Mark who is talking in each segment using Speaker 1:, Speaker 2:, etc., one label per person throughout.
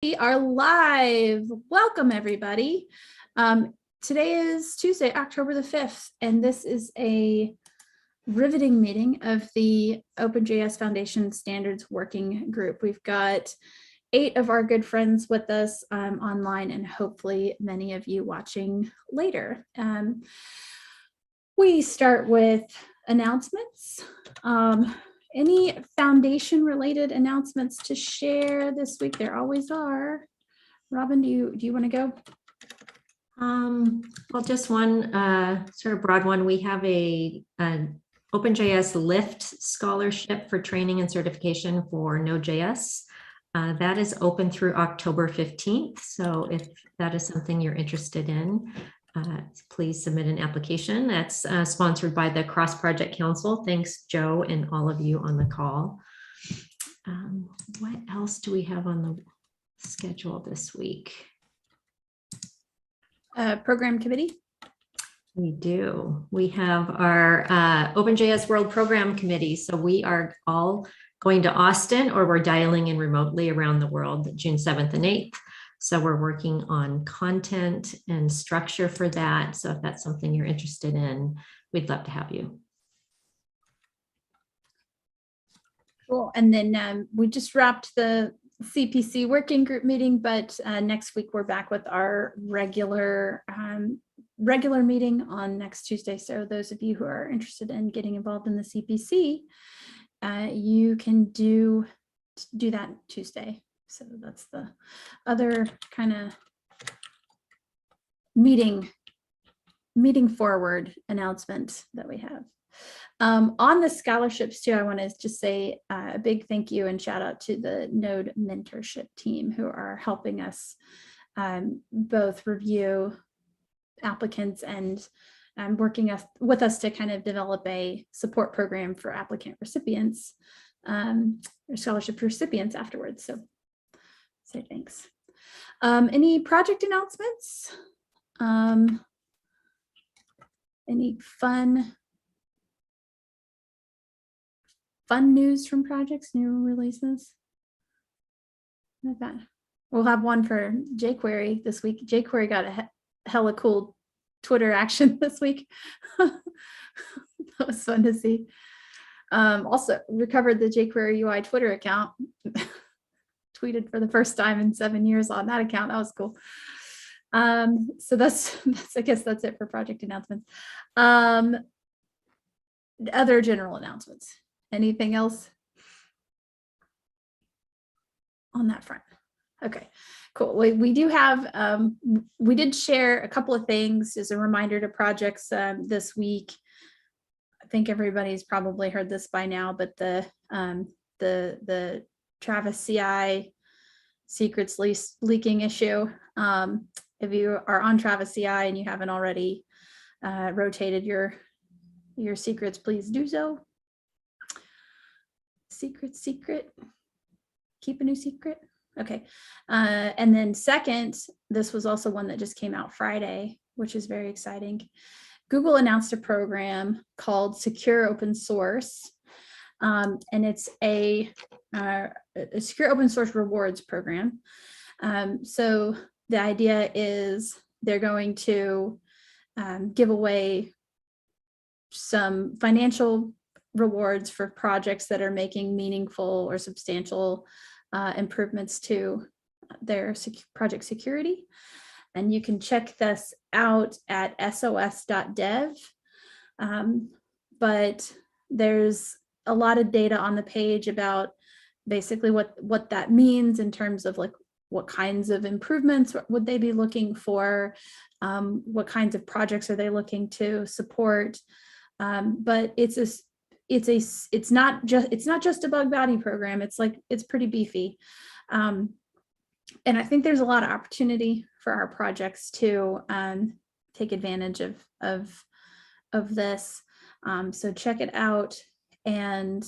Speaker 1: We are live. Welcome, everybody. Today is Tuesday, October the 5th, and this is a riveting meeting of the OpenJS Foundation Standards Working Group. We've got 8 of our good friends with us online, and hopefully many of you watching later. We start with announcements. Any foundation related announcements to share this week? There always are. Robin, do you want to go?
Speaker 2: Well, just one sort of broad one. We have an OpenJS Lift scholarship for training and certification for Node.js. That is open through October 15th. So if that is something you're interested in, please submit an application. That's sponsored by the Cross Project Council. Thanks, Joe, and all of you on the call. What else do we have on the schedule this week?
Speaker 1: Program committee?
Speaker 2: We do. We have our OpenJS World Program Committee. So we are all going to Austin, or we're dialing in remotely around the world, June 7th and 8th. So we're working on content and structure for that. So if that's something you're interested in, we'd love to have you.
Speaker 1: Cool. And then we just wrapped the CPC working group meeting, but next week we're back with our regular meeting on next Tuesday. So those of you who are interested in getting involved in the CPC, you can do that Tuesday. So that's the other kind of meeting forward announcement that we have. On the scholarships too, I want to just say a big thank you and shout out to the Node mentorship team who are helping us both review applicants and working with us to kind of develop a support program for applicant recipients or scholarship recipients afterwards. So say thanks. Any project announcements? Any fun news from projects, new releases? Like that. We'll have one for jQuery this week. jQuery got a hella cool Twitter action this week. That was fun to see. Also recovered the jQuery UI Twitter account. Tweeted for the first time in 7 years on that account. That was cool. So that's I guess that's it for project announcements. Other general announcements. Anything else on that front? Okay, cool. We do have, we did share a couple of things as a reminder to projects this week. I think everybody's probably heard this by now, but the Travis CI secrets leaking issue. If you are on Travis CI and you haven't already rotated your secrets, please do so. Secret. Keep a new secret. Okay. And then second, this was also one that just came out Friday, which is very exciting. Google announced a program called Secure Open Source. And it's a secure open source rewards program. So the idea is they're going to give away some financial rewards for projects that are making meaningful or substantial improvements to their project security. And you can check this out at sos.dev. But there's a lot of data on the page about basically what that means in terms of like what kinds of improvements would they be looking for, what kinds of projects are they looking to support. But it's not just a bug bounty program. It's pretty beefy. And I think there's a lot of opportunity for our projects to take advantage of this. So check it out and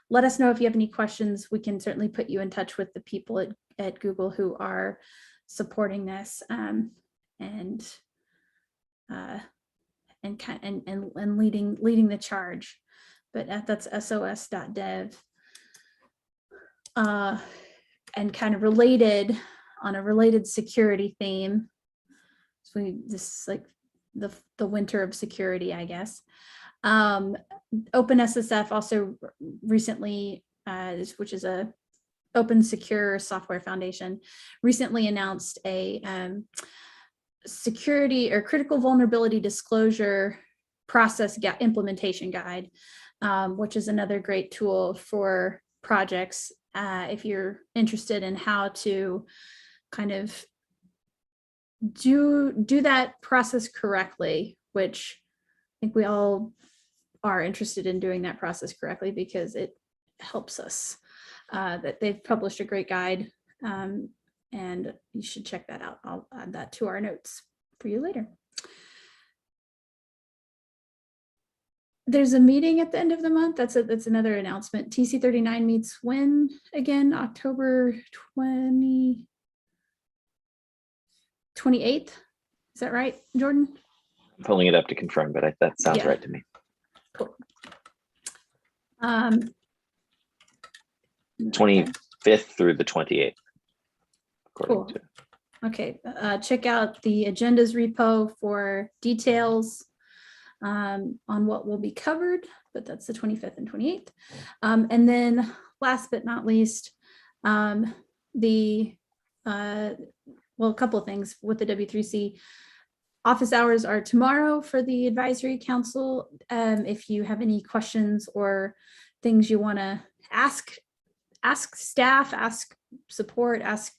Speaker 1: let us know if you have any questions. We can certainly put you in touch with the people at Google who are supporting this and leading the charge. But that's sos.dev. and kind of related, on a related security theme. So this is like the winter of security, I guess. OpenSSF also recently, which is a open secure software foundation, recently announced a security or critical vulnerability disclosure process implementation guide, which is another great tool for projects if you're interested in how to kind of do that process correctly, which I think we all are interested in doing that process correctly because it helps us. That they've published a great guide, and you should check that out. I'll add that to our notes for you later. There's a meeting at the end of the month. That's another announcement. TC39 meets when again? October 28th. Is that right, Jordan?
Speaker 3: I'm pulling it up to confirm, but that sounds right to me.
Speaker 1: Cool.
Speaker 3: 25th through the 28th.
Speaker 1: Cool. Okay, check out the agendas repo for details on what will be covered, but that's the 25th and 28th. And then last but not least, well, a couple of things with the W3C. Office hours are tomorrow for the advisory council. If you have any questions or things you want to ask staff, ask support, ask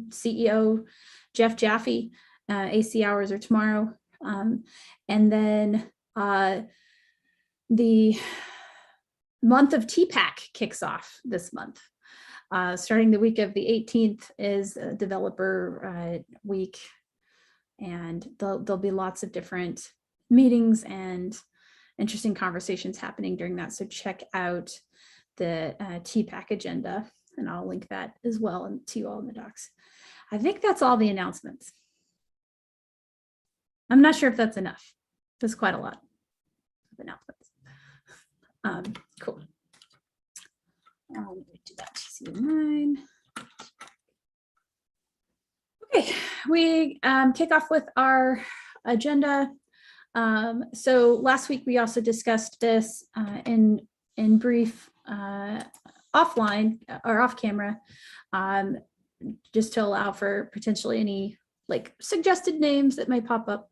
Speaker 1: CEO Jeff Jaffe, AC hours are tomorrow. And then the month of TPAC kicks off this month. Starting the week of the 18th is a developer week, and there'll be lots of different meetings and interesting conversations happening during that. So check out the TPAC agenda, and I'll link that as well to you all in the docs. I think that's all the announcements. I'm not sure if that's enough. That's quite a lot of announcements. Cool. Let me do that TC9. Okay, we kick off with our agenda. So last week we also discussed this in brief offline or off camera, just to allow for potentially any like suggested names that might pop up.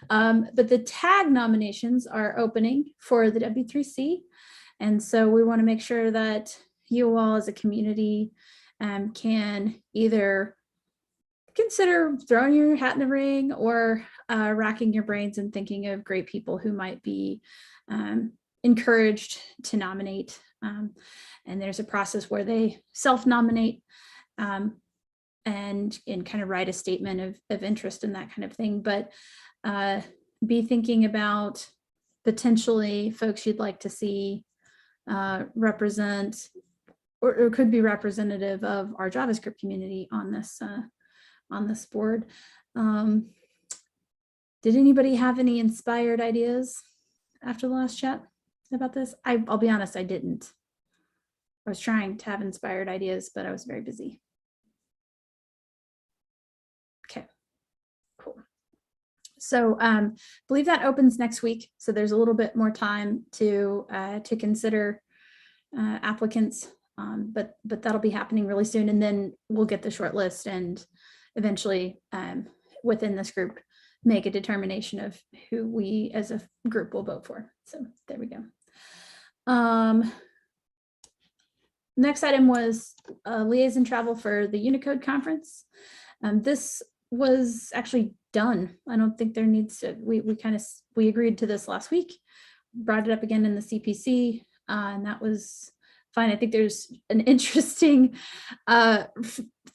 Speaker 1: But the tag nominations are opening for the W3C. And so we want to make sure that you all as a community can either consider throwing your hat in the ring or racking your brains and thinking of great people who might be encouraged to nominate. And there's a process where they self-nominate and kind of write a statement of interest and that kind of thing. But be thinking about potentially folks you'd like to see represent or could be representative of our JavaScript community on this board. Did anybody have any inspired ideas after the last chat about this? I'll be honest, I didn't. I was trying to have inspired ideas, but I was very busy. Okay, cool. So I believe that opens next week. So there's a little bit more time to consider applicants, but that'll be happening really soon. And then we'll get the short list and eventually within this group, make a determination of who we as a group will vote for. So there we go. Next item was liaison travel for the Unicode conference. This was actually done. I don't think there needs to, we agreed to this last week, brought it up again in the CPC, and that was fine. I think there's an interesting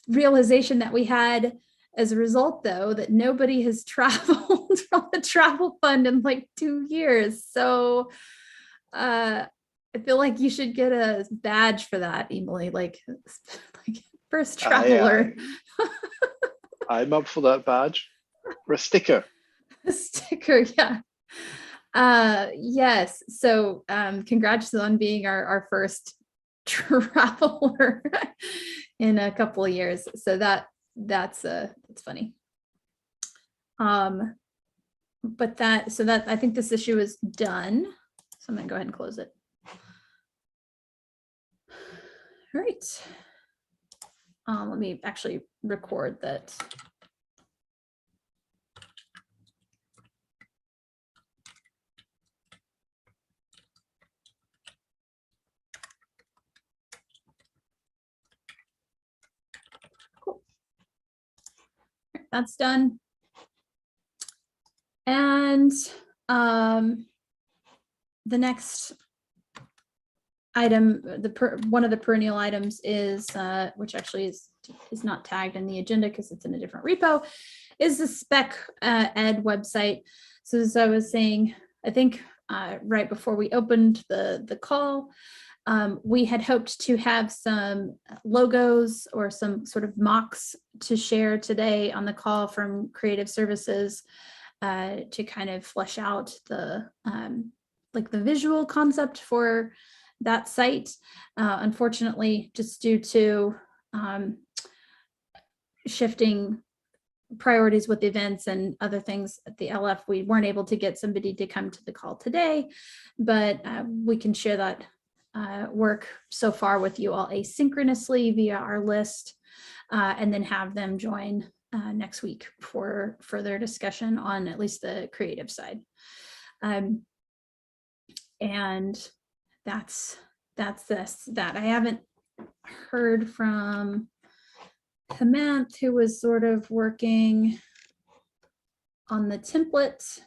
Speaker 1: realization that we had as a result, though, that nobody has traveled from the travel fund in like 2 years. So I feel like you should get a badge for that, Emily, like first traveler.
Speaker 4: I'm up for that badge. For a sticker.
Speaker 1: A sticker, yeah. Yes, so congrats on being our first traveler in a couple of years. So that's funny. But I think this issue is done. So I'm gonna go ahead and close it. All right. Let me actually record that. Cool. That's done. And the next item, one of the perennial items is, which actually is not tagged in the agenda because it's in a different repo, is the spec ed website. So as I was saying, I think right before we opened the call, we had hoped to have some logos or some sort of mocks to share today on the call from Creative Services to kind of flesh out the like the visual concept for that site. Unfortunately, just due to shifting priorities with events and other things at the LF, we weren't able to get somebody to come to the call today, but we can share that work so far with you all asynchronously via our list, and then have them join next week for further discussion on at least the creative side. And that's that. I haven't heard from Hemant, who was sort of working on the template.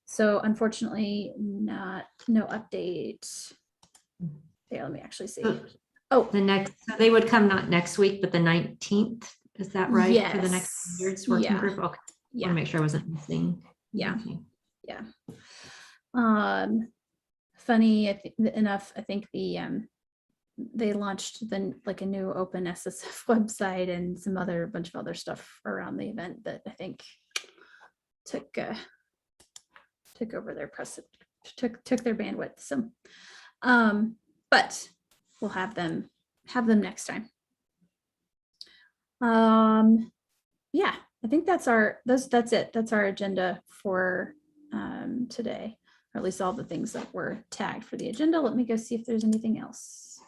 Speaker 1: So unfortunately, no update. Here, let me actually see. Oh,
Speaker 2: So they would come not next week, but the 19th. Is that right?
Speaker 1: Yes.
Speaker 2: For the next year's working group? Okay.
Speaker 1: yeah.
Speaker 2: Want to make sure I wasn't missing.
Speaker 1: Yeah.
Speaker 2: Okay.
Speaker 1: Yeah. Funny enough, I think they launched like a new OpenSSF website and a bunch of other stuff around the event that I think took over their took their bandwidth. So, but we'll have them next time. Yeah, I think that's it. That's our agenda for today, or at least all the things that were tagged for the agenda. Let me go see if there's anything else.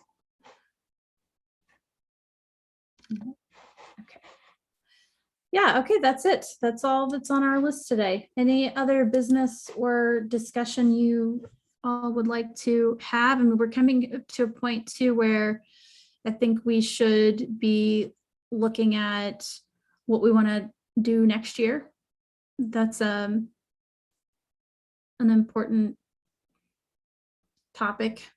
Speaker 1: Okay. Yeah, okay, that's it. That's all that's on our list today. Any other business or discussion you all would like to have? And we're coming to a point too where I think we should be looking at what we want to do next year. That's an important topic,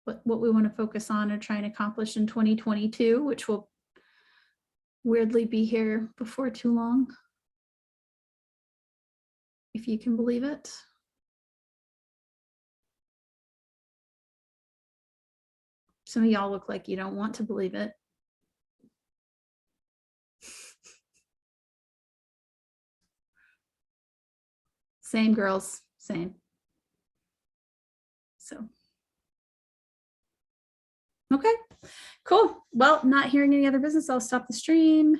Speaker 1: what we want to focus on or try and accomplish in 2022, which will weirdly be here before too long, if you can believe it. Some of y'all look like you don't want to believe it. Same, girls, same. So, okay, cool. Well, not hearing any other business, I'll stop the stream